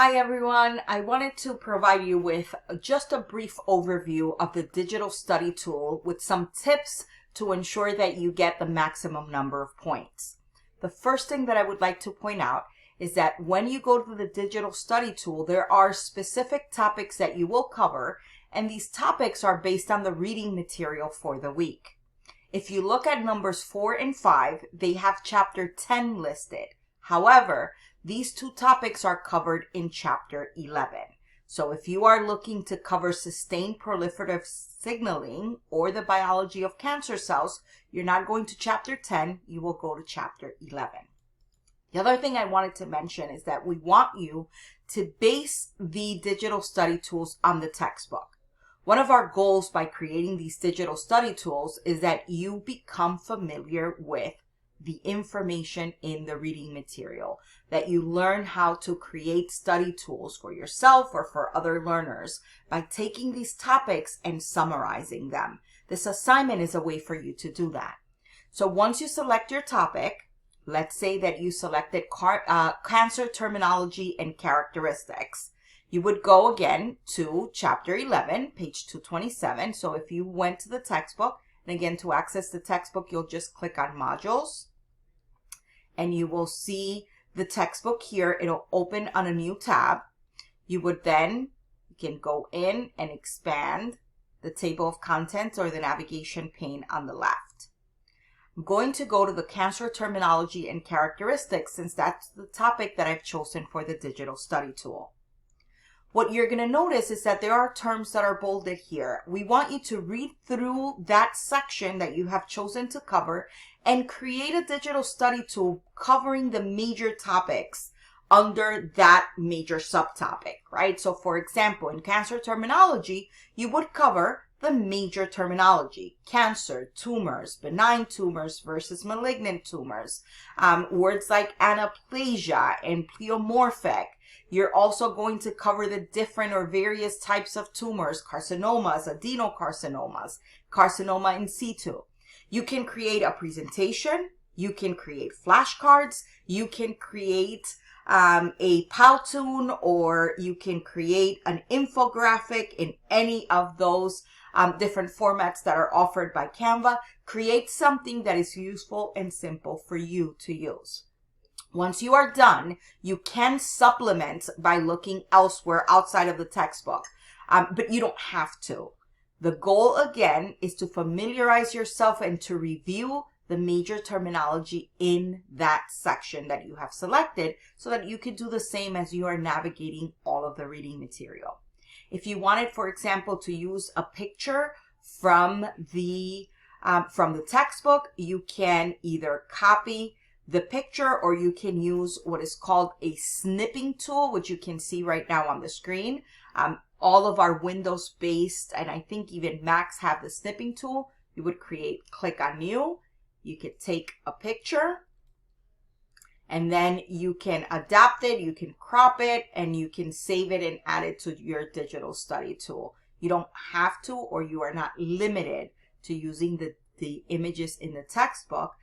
Hi everyone, I wanted to provide you with just a brief overview of the digital study tool with some tips to ensure that you get the maximum number of points. The first thing that I would like to point out is that when you go to the digital study tool, there are specific topics that you will cover, and these topics are based on the reading material for the week. If you look at numbers 4 and 5, they have chapter 10 listed. However, these two topics are covered in chapter 11. So if you are looking to cover sustained proliferative signaling or the biology of cancer cells, you're not going to chapter 10, you will go to chapter 11. The other thing I wanted to mention is that we want you to base the digital study tools on the textbook. One of our goals by creating these digital study tools is that you become familiar with the information in the reading material, that you learn how to create study tools for yourself or for other learners by taking these topics and summarizing them. This assignment is a way for you to do that. So once you select your topic, let's say that you selected cancer terminology and characteristics, you would go again to chapter 11, page 227. So if you went to the textbook, and again, to access the textbook, you'll just click on modules and you will see the textbook here. It'll open on a new tab. You can go in and expand the table of contents or the navigation pane on the left. I'm going to go to the cancer terminology and characteristics since that's the topic that I've chosen for the digital study tool. What you're going to notice is that there are terms that are bolded here. We want you to read through that section that you have chosen to cover and create a digital study tool covering the major topics under that major subtopic, right? So for example, in cancer terminology, you would cover the major terminology: cancer, tumors, benign tumors versus malignant tumors, words like anaplasia and pleomorphic. You're also going to cover the different or various types of tumors: carcinomas, adenocarcinomas, carcinoma in situ. You can create a presentation, you can create flashcards, you can create a Powtoon, or you can create an infographic in any of those different formats that are offered by Canva. Create something that is useful and simple for you to use. Once you are done, you can supplement by looking elsewhere outside of the textbook, but you don't have to. The goal, again, is to familiarize yourself and to review the major terminology in that section that you have selected so that you can do the same as you are navigating all of the reading material. If you wanted, for example, to use a picture from the textbook, you can either copy the picture or you can use what is called a snipping tool, which you can see right now on the screen. All of our Windows-based, and I think even Macs, have the snipping tool. You would click on new. You could take a picture and then you can adapt it, you can crop it, and you can save it and add it to your digital study tool. You don't have to, or you are not limited to using the images in the textbook.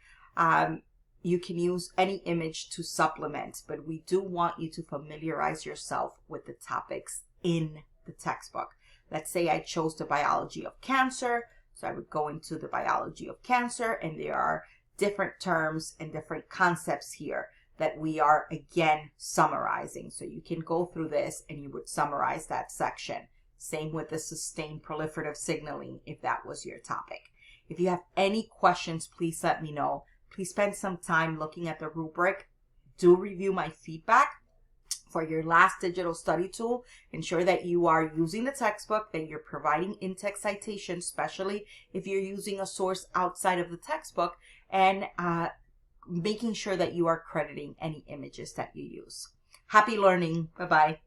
You can use any image to supplement, but we do want you to familiarize yourself with the topics in the textbook. Let's say I chose the biology of cancer, so I would go into the biology of cancer, and there are different terms and different concepts here that we are, again, summarizing. So you can go through this and you would summarize that section. Same with the sustained proliferative signaling, if that was your topic. If you have any questions, please let me know. Please spend some time looking at the rubric. Do review my feedback for your last digital study tool. Ensure that you are using the textbook, that you're providing in-text citations, especially if you're using a source outside of the textbook, and making sure that you are crediting any images that you use. Happy learning. Bye-bye.